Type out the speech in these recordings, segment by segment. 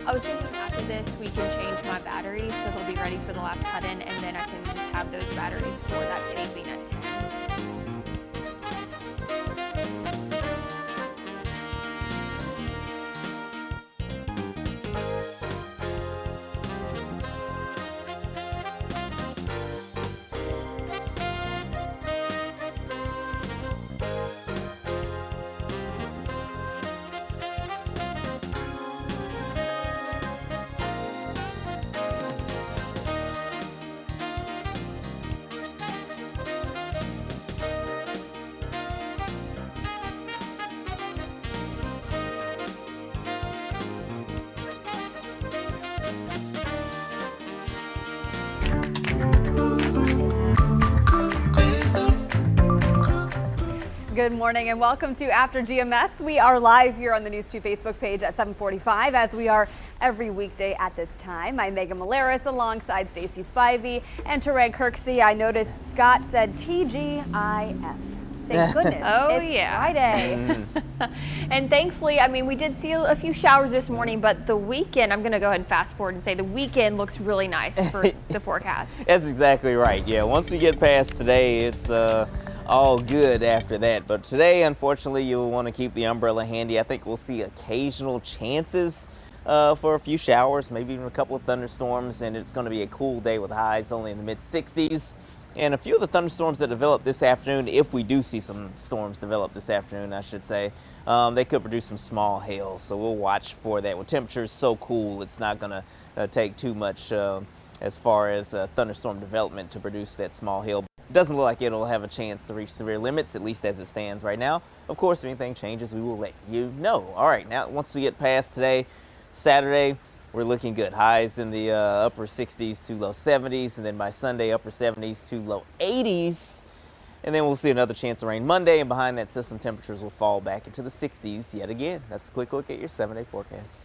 I was thinking after this we can change my batteries so they'll be ready for the last cut-in, and then I can just have those batteries for that taping at 10. Good morning and welcome to After GMS. We are live here on the News 2 Facebook page at 7:45, as we are every weekday at this time. I'm Megan Malaris alongside Stacey Spivey and Tereg Kirksey. I noticed Scott said TGIF. Thank goodness. Oh, it's yeah. Friday. And thankfully, I mean, we did see a few showers this morning, but the weekend, I'm going to go ahead and fast forward and say the weekend looks really nice for the forecast. That's exactly right. Yeah, once we get past today, it's all good after that. But today, unfortunately, you'll want to keep the umbrella handy. I think we'll see occasional chances for a few showers, maybe even a couple of thunderstorms, and it's going to be a cool day with highs only in the mid-60s. And a few of the thunderstorms that develop this afternoon, if we do see some storms develop this afternoon, I should say, they could produce some small hail. So we'll watch for that. With temperatures so cool, it's not going to take too much as far as thunderstorm development to produce that small hail. Doesn't look like it'll have a chance to reach severe limits, at least as it stands right now. Of course, if anything changes, we will let you know. All right, now once we get past today, Saturday, we're looking good. Highs in the upper 60s to low 70s, and then by Sunday, upper 70s to low 80s. And then we'll see another chance of rain Monday, and behind that system, temperatures will fall back into the 60s yet again. That's a quick look at your 7-day forecast.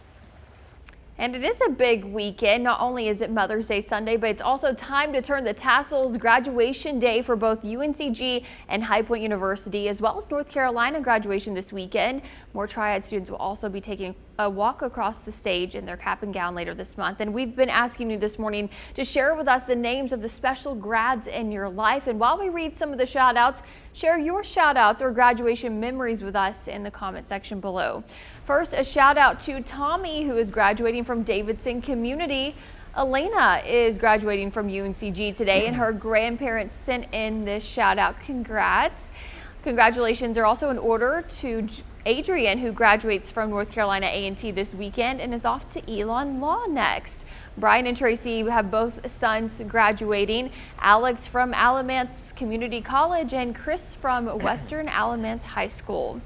And it is a big weekend. Not only is it Mother's Day Sunday, but it's also time to turn the tassels. Graduation day for both UNCG and High Point University, as well as North Carolina graduation this weekend. More Triad students will also be taking a walk across the stage in their cap and gown later this month. And we've been asking you this morning to share with us the names of the special grads in your life. And while we read some of the shout outs, share your shout outs or graduation memories with us in the comment section below. First, a shout out to Tommy, who is graduating from Davidson Community. Elena is graduating from UNCG today, and her grandparents sent in this shout out. Congrats. Congratulations are also in order to Adrian, who graduates from North Carolina A&T this weekend and is off to Elon Law next. Brian and Tracy have both sons graduating. Alex from Alamance Community College and Chris from Western Alamance High School.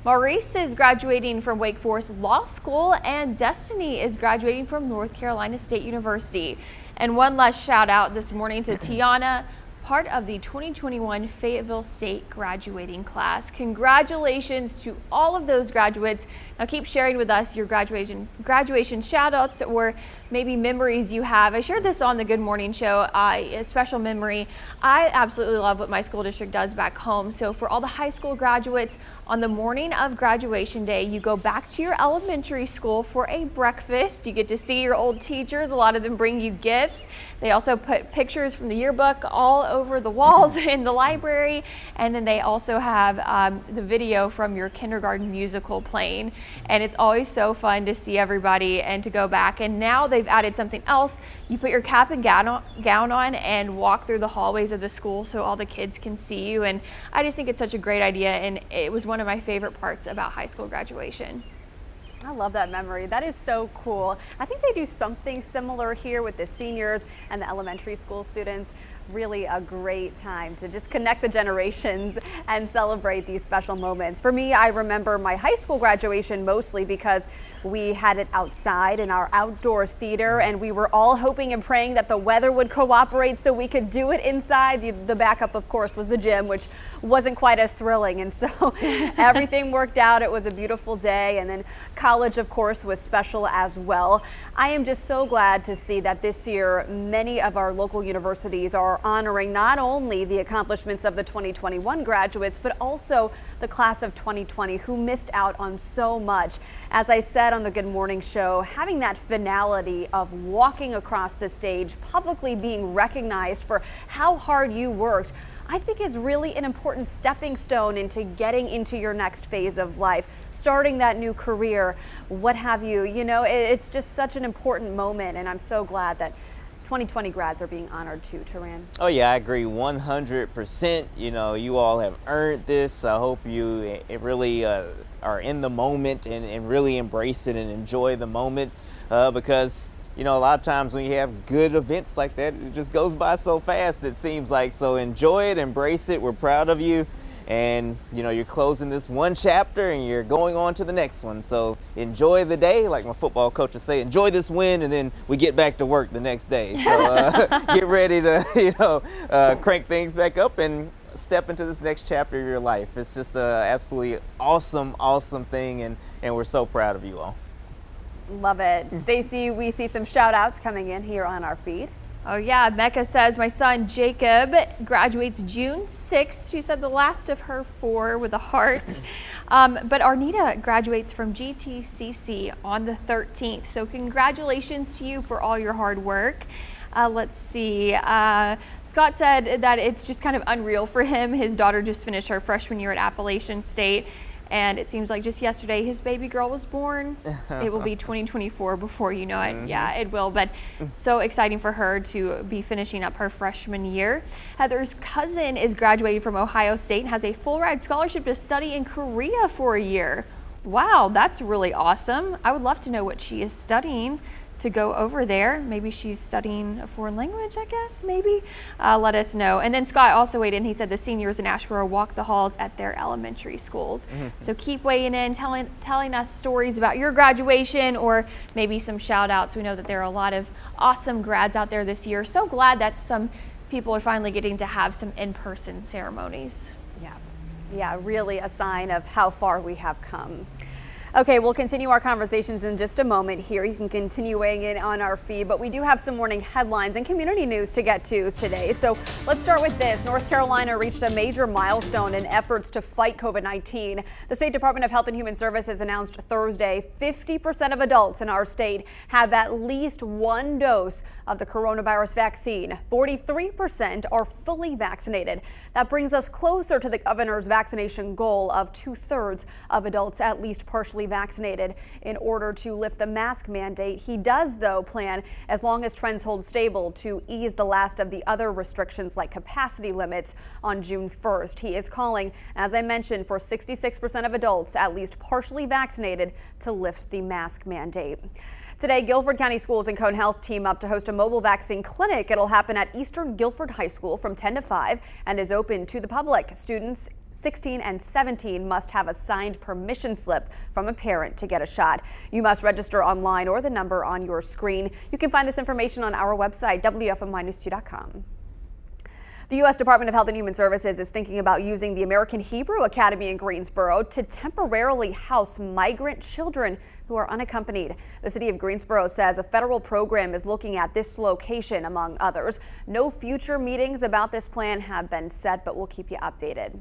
Maurice is graduating from Wake Forest Law School, and Destiny is graduating from North Carolina State University. And one last shout out this morning to Tiana, part of the 2021 Fayetteville State graduating class. Congratulations to all of those graduates. Now keep sharing with us your graduation shout outs or maybe memories you have. I shared this on the Good Morning Show, a special memory. I absolutely love what my school district does back home. So for all the high school graduates, on the morning of graduation day, you go back to your elementary school for a breakfast. You get to see your old teachers. A lot of them bring you gifts. They also put pictures from the yearbook all over the walls in the library. And then they also have the video from your kindergarten musical playing. And it's always so fun to see everybody and to go back. And now they've added something else. You put your cap and gown on and walk through the hallways of the school so all the kids can see you. And I just think it's such a great idea. And it was one of my favorite parts about high school graduation. I love that memory. That is so cool. I think they do something similar here with the seniors and the elementary school students. Really a great time to just connect the generations and celebrate these special moments. For me, I remember my high school graduation mostly because we had it outside in our outdoor theater, and we were all hoping and praying that the weather would cooperate so we could do it inside. The backup, of course, was the gym, which wasn't quite as thrilling. And so everything worked out. It was a beautiful day. And then college, of course, was special as well. I am just so glad to see that this year many of our local universities are are honoring not only the accomplishments of the 2021 graduates, but also the class of 2020 who missed out on so much. As I said on the Good Morning Show, having that finality of walking across the stage, publicly being recognized for how hard you worked, I think is really an important stepping stone into getting into your next phase of life, starting that new career, what have you. You know, it's just such an important moment, and I'm so glad that 2020 grads are being honored too, Taran. Oh yeah, I agree 100%. You know, you all have earned this. I hope you really are in the moment and really embrace it and enjoy the moment because you know, a lot of times when you have good events like that, it just goes by so fast, it seems like. So enjoy it, embrace it. We're proud of you. And, you know, you're closing this one chapter and you're going on to the next one. So enjoy the day, like my football coach would say, enjoy this win, and then we get back to work the next day. So get ready to, you know, crank things back up and step into this next chapter of your life. It's just an absolutely awesome, awesome thing. And we're so proud of you all. Love it. Stacy, we see some shout outs coming in here on our feed. Oh yeah, Mecca says my son Jacob graduates June 6th. She said the last of her 4 with a heart. But Arnita graduates from GTCC on the 13th. So congratulations to you for all your hard work. Let's see. Scott said that it's just kind of unreal for him. His daughter just finished her freshman year at Appalachian State. And it seems like just yesterday his baby girl was born. It will be 2024 before you know it. Mm-hmm. Yeah, it will. But so exciting for her to be finishing up her freshman year. Heather's cousin is graduating from Ohio State and has a full ride scholarship to study in Korea for a year. Wow, that's really awesome. I would love to know what she is studying to go over there. Maybe she's studying a foreign language, I guess, maybe. Let us know. And then Scott also weighed in. He said the seniors in Asheboro walk the halls at their elementary schools. Mm-hmm. So keep weighing in, telling us stories about your graduation or maybe some shout outs. We know that there are a lot of awesome grads out there this year. So glad that some people are finally getting to have some in-person ceremonies. Yeah, really a sign of how far we have come. Okay, we'll continue our conversations in just a moment here. You can continue weighing in on our feed, but we do have some morning headlines and community news to get to today. So let's start with this. North Carolina reached a major milestone in efforts to fight COVID-19. The State Department of Health and Human Services announced Thursday 50% of adults in our state have at least one dose of the coronavirus vaccine. 43% are fully vaccinated. That brings us closer to the governor's vaccination goal of 2/3 of adults at least partially vaccinated in order to lift the mask mandate. He does, though, plan, as long as trends hold stable, to ease the last of the other restrictions like capacity limits on June 1st. He is calling, as I mentioned, for 66% of adults at least partially vaccinated to lift the mask mandate. Today, Guilford County Schools and Cone Health team up to host a mobile vaccine clinic. It'll happen at Eastern Guilford High School from 10 to 5 and is open to the public. Students 16 and 17 must have a signed permission slip from a parent to get a shot. You must register online or the number on your screen. You can find this information on our website, WFMYnews2.com. The U.S. Department of Health and Human Services is thinking about using the American Hebrew Academy in Greensboro to temporarily house migrant children who are unaccompanied. The city of Greensboro says a federal program is looking at this location, among others. No future meetings about this plan have been set, but we'll keep you updated.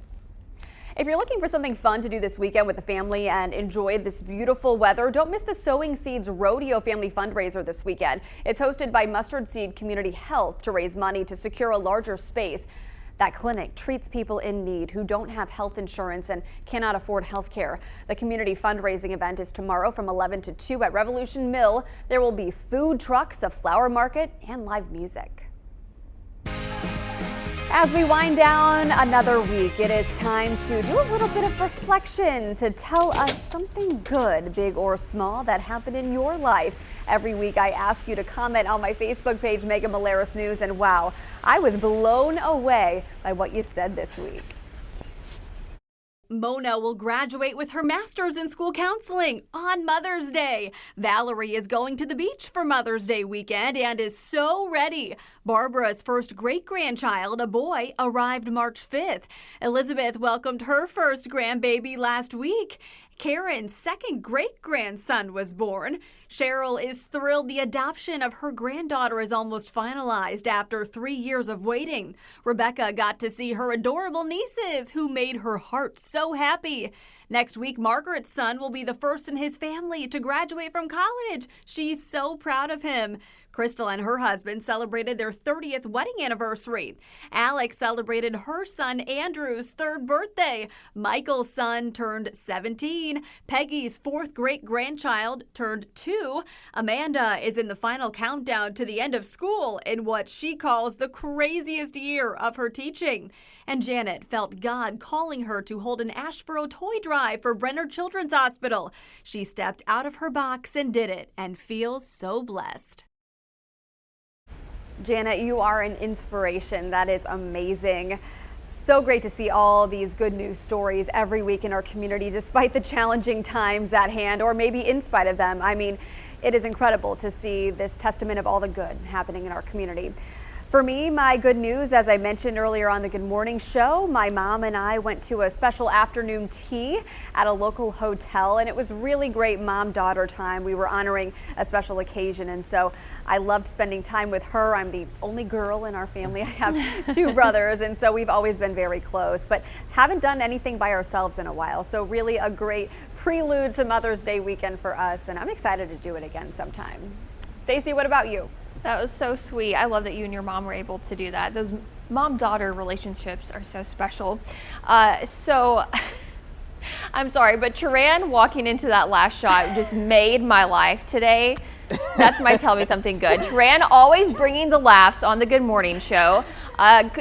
If you're looking for something fun to do this weekend with the family and enjoy this beautiful weather, don't miss the Sowing Seeds Rodeo Family Fundraiser this weekend. It's hosted by Mustard Seed Community Health to raise money to secure a larger space. That clinic treats people in need who don't have health insurance and cannot afford health care. The community fundraising event is tomorrow from 11 to 2 at Revolution Mill. There will be food trucks, a flower market, and live music. As we wind down another week, it is time to do a little bit of reflection, to tell us something good, big or small, that happened in your life. Every week I ask you to comment on my Facebook page, Megan Malaris News, and wow, I was blown away by what you said this week. Mona will graduate with her master's in school counseling on Mother's Day. Valerie is going to the beach for Mother's Day weekend and is so ready. Barbara's first great-grandchild, a boy, arrived March 5th. Elizabeth welcomed her first grandbaby last week. Karen's second great-grandson was born. Cheryl is thrilled the adoption of her granddaughter is almost finalized after 3 years of waiting. Rebecca got to see her adorable nieces, who made her heart so happy. Next week, Margaret's son will be the first in his family to graduate from college. She's so proud of him. Crystal and her husband celebrated their 30th wedding anniversary. Alex celebrated her son Andrew's 3rd birthday. Michael's son turned 17. Peggy's 4th great-grandchild turned 2. Amanda is in the final countdown to the end of school in what she calls the craziest year of her teaching. And Janet felt God calling her to hold an Ashboro toy drive for Brenner Children's Hospital. She stepped out of her box and did it, and feels so blessed. Janet, you are an inspiration. That is amazing. So great to see all these good news stories every week in our community, despite the challenging times at hand, or maybe in spite of them. I mean, it is incredible to see this testament of all the good happening in our community. For me, my good news, as I mentioned earlier on the Good Morning Show, my mom and I went to a special afternoon tea at a local hotel, and it was really great mom-daughter time. We were honoring a special occasion, and so I loved spending time with her. I'm the only girl in our family. I have 2 brothers, and so we've always been very close, but haven't done anything by ourselves in a while. So really a great prelude to Mother's Day weekend for us, and I'm excited to do it again sometime. Stacy, what about you? That was so sweet. I love that you and your mom were able to do that. Those mom-daughter relationships are so special. I'm sorry, but Turan walking into that last shot just made my life today. That's my tell me something good. Turan always bringing the laughs on the Good Morning Show.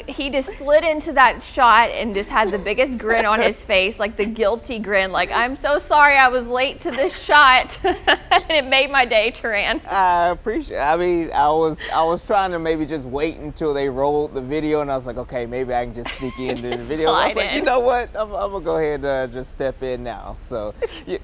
He just slid into that shot and just had the biggest grin on his face, like the guilty grin, like, I'm so sorry I was late to this shot. And it made my day, Turan. I appreciate it. I mean, I was trying to maybe just wait until they rolled the video, and I was like, okay, maybe I can just sneak into the video. I was like, you know what? I'm gonna go ahead and just step in now. So, yeah,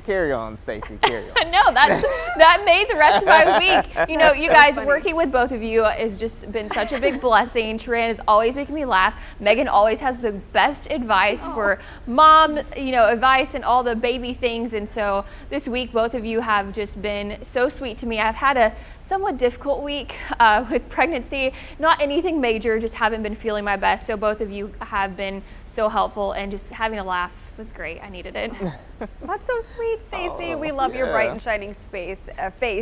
carry on, Stacy. Carry on. No, that made the rest of my week. You know, you guys working with both of you has just been such a big blessing. Turan is always making me laugh. Megan always has the best advice for mom, advice and all the baby things. And so this week, both of you have just been so sweet to me. I've had a somewhat difficult week with pregnancy, not anything major, just haven't been feeling my best. So both of you have been so helpful, and just having a laugh was great. I needed it. That's so sweet, Stacy. We love your bright and shining face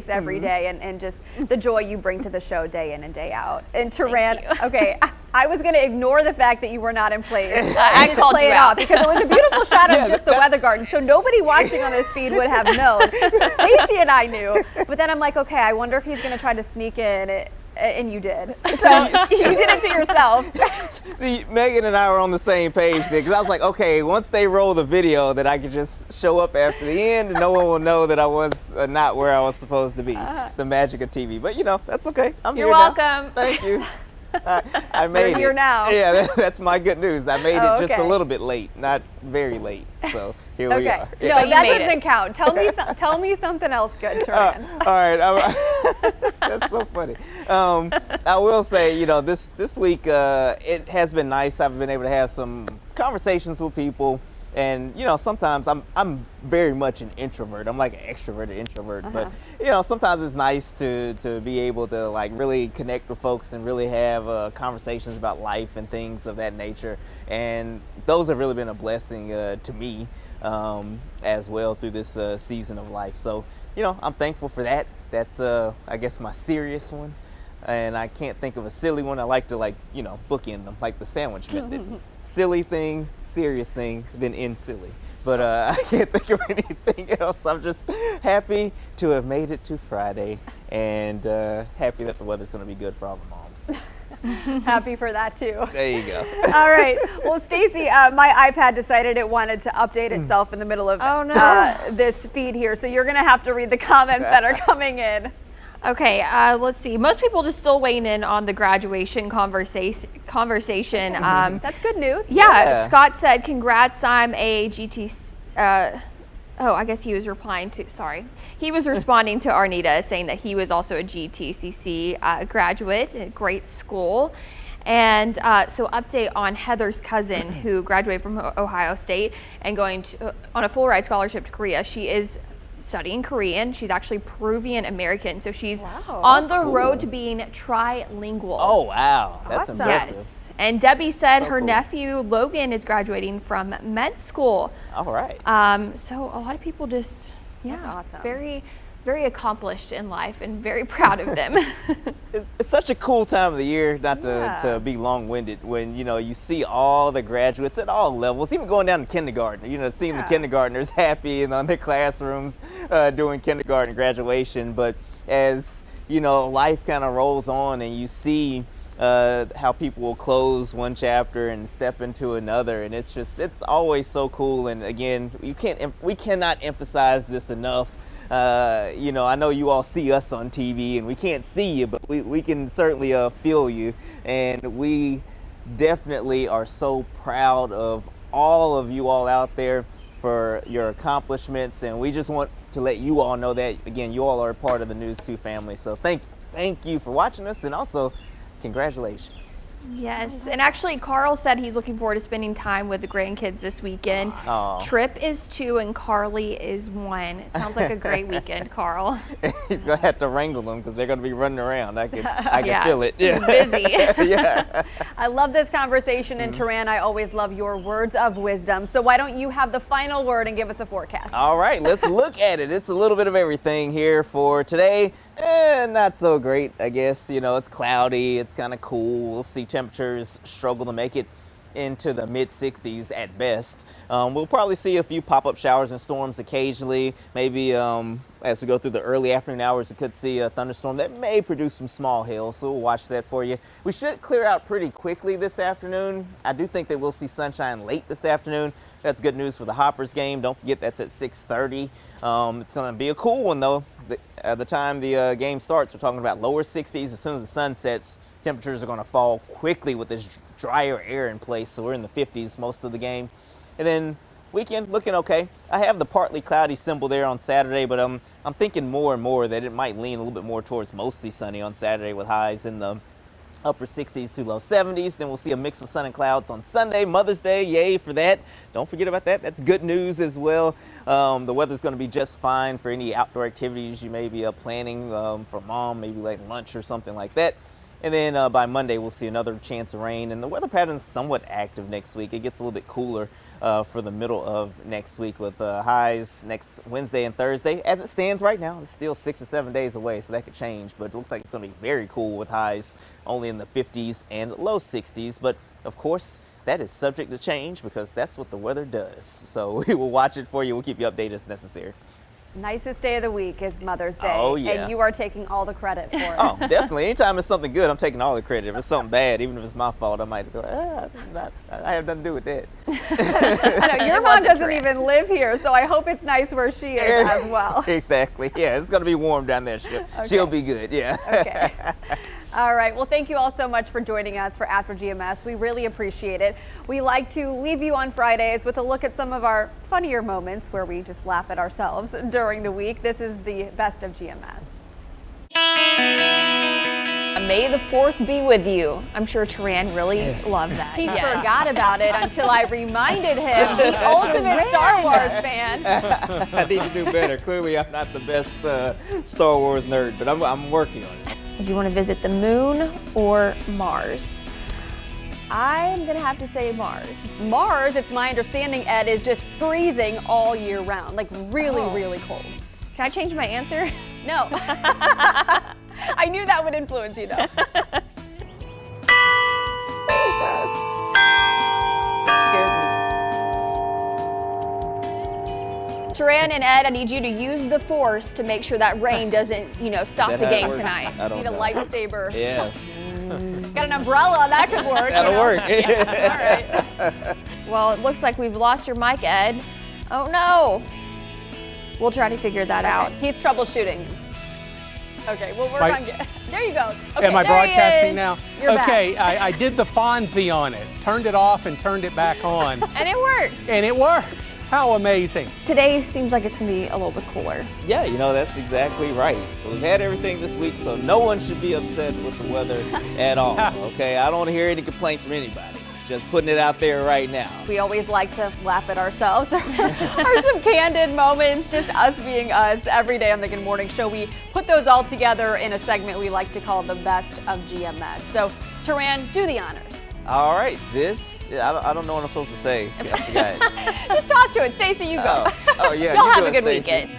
every day, and just the joy you bring to the show day in and day out. And Turan, okay, I was going to ignore the fact that you were not in place. I called play you it out out because it was a beautiful shot of just the weather garden, so nobody watching on this feed would have known. Stacy and I knew, but then I'm like, okay, I wonder if he's going to try to sneak in. And you did. So you did it to yourself. See, Megan and I were on the same page there, because I was like, okay, once they roll the video, that I could just show up after the end and no one will know that I was not where I was supposed to be. The magic of TV. But that's okay. I'm You're here welcome. now. Thank you. I made You're here now. Yeah, that's my good news. I made it just a okay. little bit late, not very late. So here we are. No, Yeah. that doesn't count. Tell me something else good, Turan. All right. That's so funny. I will say, this week it has been nice. I've been able to have some conversations with people. And, sometimes I'm very much an introvert. I'm like an extroverted introvert. But, sometimes it's nice to be able to, like, really connect with folks and really have conversations about life and things of that nature. And those have really been a blessing to me as well through this season of life. So, I'm thankful for that. That's, I guess, my serious one. And I can't think of a silly one. I like to, bookend them, like the sandwich method. Silly thing, serious thing, then end silly. But I can't think of anything else. I'm just happy to have made it to Friday, and happy that the weather's going to be good for all the moms too. Happy for that too. There you go. All right. Well, Stacy, my iPad decided it wanted to update itself in the middle of this feed here. So you're going to have to read the comments that are coming in. Okay, let's see. Most people just still weighing in on the graduation conversation. That's good news. Yeah, Scott said, congrats, I'm a GT. I guess he was replying to, he was responding to Arnita saying that he was also a GTCC graduate, a great school. And so update on Heather's cousin who graduated from Ohio State and going on a full ride scholarship to Korea. She is studying Korean. She's actually Peruvian American, so she's on the road to being trilingual. Oh, wow. That's Awesome. impressive. Yes. And Debbie said So her cool. nephew Logan is graduating from med school. All right. So a lot of people just, That's awesome. very, very accomplished in life and very proud of them. It's such a cool time of the year, not Yeah. to be long-winded, when, you know, you see all the graduates at all levels, even going down to kindergarten, you know, seeing the kindergartners happy and on their classrooms doing kindergarten graduation. But as, you know, life kind of rolls on and you see how people will close one chapter and step into another, and it's always so cool. And again, we cannot emphasize this enough. You know, I know you all see us on TV and we can't see you, but we can certainly feel you, and we definitely are so proud of all of you all out there for your accomplishments, and we just want to let you all know that, again, you all are a part of the News 2 family. So thank you for watching us, and also congratulations. Yes, and actually Carl said he's looking forward to spending time with the grandkids this weekend. Aw. Trip is 2 and Carly is 1. It sounds like a great weekend, Carl. He's gonna have to wrangle them because they're gonna be running around. I can Yeah, feel it. he's busy. Yeah. I love this conversation, and Taran, I always love your words of wisdom. So why don't you have the final word and give us a forecast? All right, let's look at it. It's a little bit of everything here for today. Not so great, I guess. You know, it's cloudy. It's kind of cool. We'll see temperatures struggle to make it into the mid 60s at best. We'll probably see a few pop-up showers and storms occasionally. Maybe as we go through the early afternoon hours, we could see a thunderstorm that may produce some small hail, so we'll watch that for you. We should clear out pretty quickly this afternoon. I do think that we'll see sunshine late this afternoon. That's good news for the Hoppers game. Don't forget that's at 6:30. It's going to be a cool one, though. At the time the game starts, we're talking about lower 60s. As soon as the sun sets, temperatures are going to fall quickly with this drier air in place, so we're in the 50s most of the game. And then weekend looking okay. I have the partly cloudy symbol there on Saturday, but I'm thinking more and more that it might lean a little bit more towards mostly sunny on Saturday with highs in the upper 60s to low 70s. Then we'll see a mix of sun and clouds on Sunday, Mother's Day. Yay for that. Don't forget about that. That's good news as well. The weather's going to be just fine for any outdoor activities you may be planning for mom, maybe like lunch or something like that. And then by Monday, we'll see another chance of rain. And the weather pattern's somewhat active next week. It gets a little bit cooler for the middle of next week with highs next Wednesday and Thursday. As it stands right now, it's still 6 or 7 days away, so that could change. But it looks like it's going to be very cool with highs only in the 50s and low 60s. But, of course, that is subject to change because that's what the weather does. So we will watch it for you. We'll keep you updated as necessary. Nicest day of the week is Mother's Day. Oh, yeah. And you are taking all the credit for it. Oh, definitely. Anytime it's something good, I'm taking all the credit. If it's something bad, even if it's my fault, I might go, I have nothing to do with that. I know, your mom doesn't even live here, so I hope it's nice where she is as well. Exactly. Yeah, it's going to be warm down there. She'll be good. Yeah. Okay. All right. Well, thank you all so much for joining us for After GMS. We really appreciate it. We like to leave you on Fridays with a look at some of our funnier moments where we just laugh at ourselves during the week. This is the best of GMS. May the 4th be with you. I'm sure Taran really loved that. He forgot about it until I reminded him, the ultimate Star Wars fan. I need to do better. Clearly, I'm not the best Star Wars nerd, but I'm working on it. Do you want to visit the moon or Mars? I'm going to have to say Mars. Mars, it's my understanding, Ed, is just freezing all year round, like really, really cold. Can I change my answer? No. I knew that would influence you, though. Scared me. Taran and Ed, I need you to use the force to make sure that rain doesn't, stop That the game works. tonight. I don't Need a know. lightsaber. Yeah. Got an umbrella, that could work. That'll work. All right. Well, it looks like we've lost your mic, Ed. Oh no. We'll try to figure that out. He's troubleshooting. Okay, we'll work Right. on there you go. Okay, Am I there he broadcasting is. now? You're back. Okay, I did the Fonzie on it. Turned it off and turned it back on. And it worked. And it works. How amazing. Today seems like it's gonna be a little bit cooler. Yeah, you know, that's exactly right. So we've had everything this week, so no one should be upset with the weather at all, okay? I don't want to hear any complaints from anybody. Just putting it out there right now. We always like to laugh at ourselves. There are some candid moments, just us being us every day on the Good Morning Show. We put those all together in a segment we like to call the best of GMS. So, Taran, do the honors. All right, I don't know what I'm supposed to say. I forgot. Just toss to it. Stacey, you go. Oh yeah, Y'all you have do a it, good Stacey. weekend.